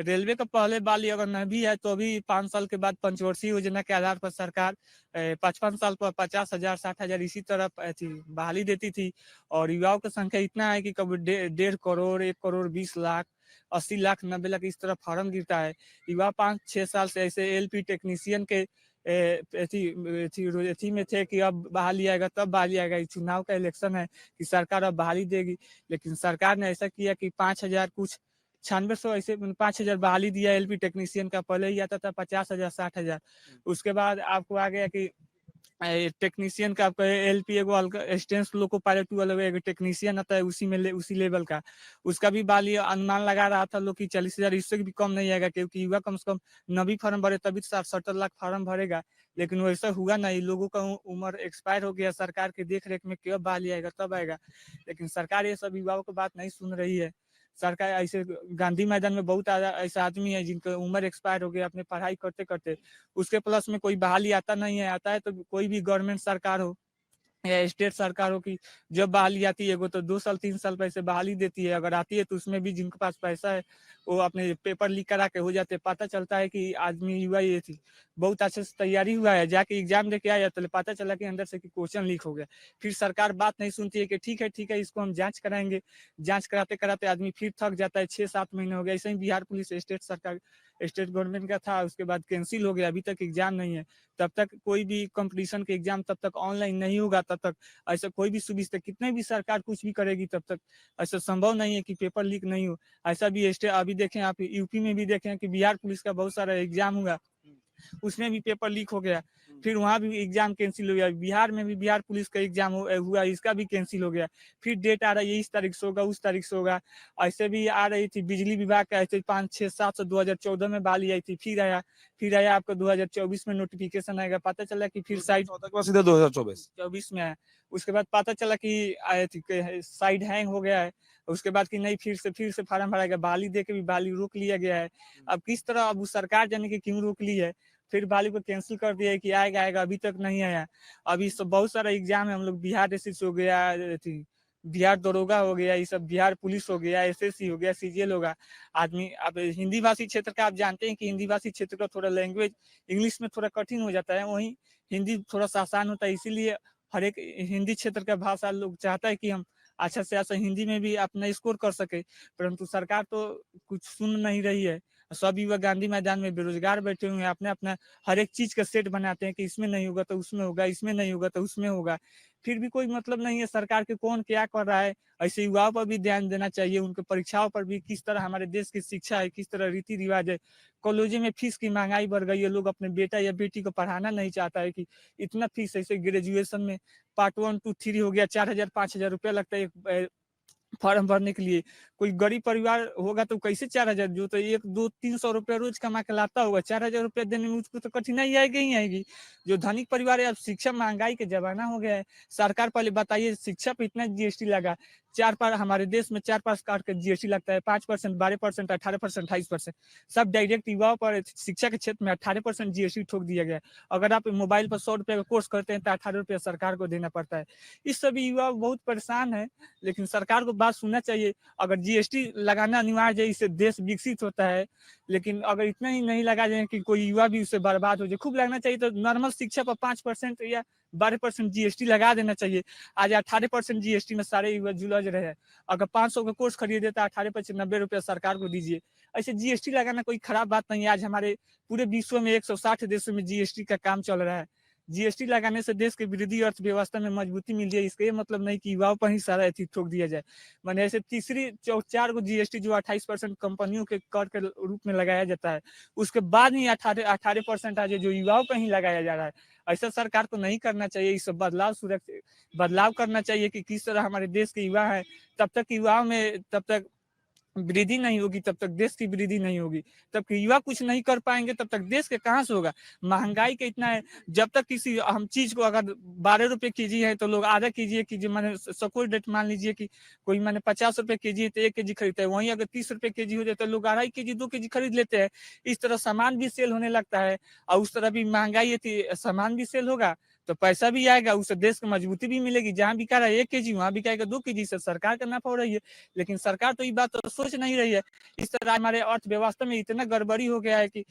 Railway का पहले बाली अगर न भी है तो अभी 5 साल के बाद पंचवर्षीय योजना के आधार पर सरकार 55 साल पर 50,000 60,000 इसी तरह बहाली देती थी। और युवाओं की संख्या इतना है कि कभी 1.5 करोड़ 1,20,00,000 80,00,000 90,00,000 इस तरह फॉर्म गिरता है। युवा 5-6 साल से ऐसे एलपी टेक्नीशियन के एथी में थे कि अब बहाली आएगा तब बहाली आएगा। ये चुनाव का इलेक्शन है कि सरकार अब बहाली देगी, लेकिन सरकार ने ऐसा किया कि 5,000 कुछ 9600 ऐसे 5,000 बहाली दिया एलपी टेक्नीशियन का। पहले ही आता था 50,000 60,000। उसके बाद आपको आ गया कि टेक्नीशियन का आपका एलपी एगो स्टेंस लोको पायलट वाला एगो टेक्नीशियन आता है उसी में उसी लेवल का। उसका भी बाली अनुमान लगा रहा था लोग कि 40,000 इससे भी कम नहीं आएगा, क्योंकि युवा कम से कम 90 फॉर्म भरे तभी 60-70 लाख फॉर्म भरेगा। लेकिन वैसा हुआ नहीं, लोगों का उम्र एक्सपायर हो गया। सरकार के देख रेख में कब बाली आएगा तब आएगा, लेकिन सरकार ये सब युवाओं की बात नहीं सुन रही है। सरकार ऐसे गांधी मैदान में बहुत ऐसा आदमी है जिनका उम्र एक्सपायर हो गया अपने पढ़ाई करते करते, उसके प्लस में कोई बहाली आता नहीं है। आता है तो कोई भी गवर्नमेंट सरकार हो या स्टेट सरकार हो, की जब बहाली आती है वो तो 2 साल 3 साल पैसे बहाली देती है। अगर आती है तो उसमें भी जिनके पास पैसा है वो अपने पेपर लीक करा के हो जाते हैं। पता चलता है कि आदमी युवा ये थी बहुत अच्छे से तैयारी हुआ है, जाके एग्जाम देके आया तो पता चला कि अंदर से कि क्वेश्चन लीक हो गया। फिर सरकार बात नहीं सुनती है कि ठीक है इसको हम जांच कराएंगे। जांच कराते कराते आदमी फिर थक जाता है। 6-7 महीने हो गए ऐसे ही बिहार पुलिस स्टेट सरकार स्टेट गवर्नमेंट का था, उसके बाद कैंसिल हो गया, अभी तक एग्जाम नहीं है। तब तक कोई भी कंपटीशन के एग्जाम तब तक ऑनलाइन नहीं होगा, तब तक ऐसा कोई भी सुविधा कितने भी सरकार कुछ भी करेगी तब तक ऐसा संभव नहीं है कि पेपर लीक नहीं हो। ऐसा भी अभी देखें आप यूपी में भी देखें कि बिहार पुलिस का बहुत सारा एग्जाम हुआ, उसमें भी पेपर लीक हो गया। फिर वहां भी एग्जाम कैंसिल हो गया। बिहार में भी बिहार पुलिस का एग्जाम हुआ, इसका भी कैंसिल हो गया। फिर डेट आ रही है इस तारीख से होगा उस तारीख से होगा। ऐसे भी आ रही थी बिजली विभाग का, ऐसे 5 6 7 2014 में बहाली आई थी। फिर आया आपको 2024 में नोटिफिकेशन आएगा। पता चला कि फिर साइड 2024 में आया। उसके बाद पता चला कि साइड हैंग हो गया है। उसके बाद कि नहीं फिर से फार्म भराएगा। बहाली दे के भी बहाली रोक लिया गया है। अब किस तरह अब सरकार जाने की क्यों रोक ली है। फिर बहाली को कैंसिल कर दिया है कि आएगा अभी तक नहीं आया। अभी सब बहुत सारा एग्जाम है, हम लोग बिहार एसएससी हो गया, बिहार दरोगा हो गया, ये सब बिहार पुलिस हो गया, एसएससी हो गया, सीजीएल होगा। आदमी अब हिंदी भाषी क्षेत्र का आप जानते हैं कि हिंदी भाषी क्षेत्र का थोड़ा लैंग्वेज इंग्लिश में थोड़ा कठिन हो जाता है, वहीं हिंदी थोड़ा सा आसान होता है। इसीलिए हर एक हिंदी क्षेत्र का भाषा लोग चाहता है कि हम अच्छा से अच्छा हिंदी में भी अपना स्कोर कर सके। परंतु सरकार तो कुछ सुन नहीं रही है। सब युवा गांधी मैदान में बेरोजगार बैठे हुए हैं, अपने अपना हर एक चीज का सेट बनाते हैं कि इसमें नहीं होगा तो उसमें होगा, इसमें नहीं होगा तो उसमें होगा। फिर भी कोई मतलब नहीं है सरकार के कौन क्या कर रहा है। ऐसे युवाओं पर भी ध्यान देना चाहिए, उनके परीक्षाओं पर भी, किस तरह हमारे देश की शिक्षा है, किस तरह रीति रिवाज है। कॉलेजों में फीस की महंगाई बढ़ गई है, लोग अपने बेटा या बेटी को पढ़ाना नहीं चाहता है कि इतना फीस। ऐसे ग्रेजुएशन में पार्ट 1 2 3 हो गया, 4,000 5,000 रुपया लगता है एक फॉर्म भरने के लिए। कोई गरीब परिवार होगा तो कैसे 4,000, जो तो 1 2 300 रुपया रोज कमा के लाता होगा, 4,000 रुपया देने में उसको तो कठिनाई आएगी ही आएगी। जो धनिक परिवार है, अब शिक्षा महंगाई के जमाना हो गया है। सरकार पहले बताइए शिक्षा पे इतना जीएसटी लगा, चार पार हमारे देश में 4-5 काट का जीएसटी लगता है, 5% 12% 18% 28%। सब डायरेक्ट युवाओं पर शिक्षा के क्षेत्र में 18% जीएसटी ठोक दिया गया है। अगर आप मोबाइल पर 100 रुपये का कोर्स करते हैं तो 18 रुपया सरकार को देना पड़ता है। इस सभी युवा बहुत परेशान है, लेकिन सरकार को बात सुनना चाहिए। अगर जीएसटी लगाना अनिवार्य है, इससे देश विकसित होता है, लेकिन अगर इतना ही नहीं लगा जाए कि कोई युवा भी उससे बर्बाद हो जाए, खूब लगना चाहिए। तो नॉर्मल शिक्षा पर 5% या 12% जीएसटी लगा देना चाहिए। आज 18% जीएसटी में सारे युवा जुलझ रहे हैं। अगर 500 का कोर्स खरीदे तो 18% 90 रुपया सरकार को दीजिए। ऐसे जीएसटी लगाना कोई खराब बात नहीं है। आज हमारे पूरे विश्व में 160 देशों में जीएसटी का काम चल रहा है। जीएसटी लगाने से देश के वृद्धि अर्थव्यवस्था में मजबूती मिल जाए, इसका ये मतलब नहीं कि युवाओं पर ही सारा अथी ठोक दिया जाए। मैंने ऐसे तीसरी 4 गो जीएसटी जो 28% कंपनियों के कर के रूप में लगाया जाता है, उसके बाद ही 18% आज जो युवाओं पर ही लगाया जा रहा है। ऐसा सरकार को नहीं करना चाहिए। इस बदलाव करना चाहिए कि किस तरह हमारे देश के युवा है, तब तक युवाओं में तब तक वृद्धि नहीं होगी, तब तक देश की वृद्धि नहीं होगी। तब कि युवा कुछ नहीं कर पाएंगे तब तक देश के कहाँ से होगा। महंगाई का इतना है, जब तक किसी हम चीज को अगर 12 रुपए केजी है तो लोग आधा केजी केजी मैंने सपोज डेट मान लीजिए कि कोई मैंने 50 रुपए केजी है तो 1 केजी खरीदता है, वहीं अगर 30 रुपए केजी हो जाए तो लोग 2.5 केजी 2 केजी खरीद लेते हैं। इस तरह सामान भी सेल होने लगता है और उस तरह भी महंगाई है, सामान भी सेल होगा तो पैसा भी आएगा, उससे देश को मजबूती भी मिलेगी। जहाँ बिका रहा है 1 केजी, वहाँ बिकाएगा 2 केजी, से सरकार का नफा हो रही है। लेकिन सरकार तो ये बात तो सोच नहीं रही है। इस तरह हमारे अर्थव्यवस्था में इतना गड़बड़ी हो गया है कि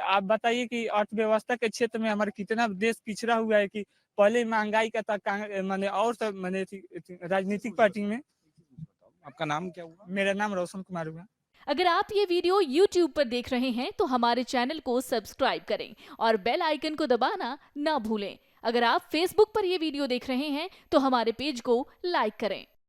आप बताइए कि अर्थव्यवस्था के क्षेत्र में हमारा कितना देश पिछड़ा हुआ है कि पहले महंगाई का था, माने और सब माने राजनीतिक पार्टी में। आपका नाम क्या हुआ? मेरा नाम रोशन कुमार हुआ। अगर आप ये वीडियो YouTube पर देख रहे हैं तो हमारे चैनल को सब्सक्राइब करें और बेल आइकन को दबाना ना भूलें। अगर आप Facebook पर ये वीडियो देख रहे हैं तो हमारे पेज को लाइक करें।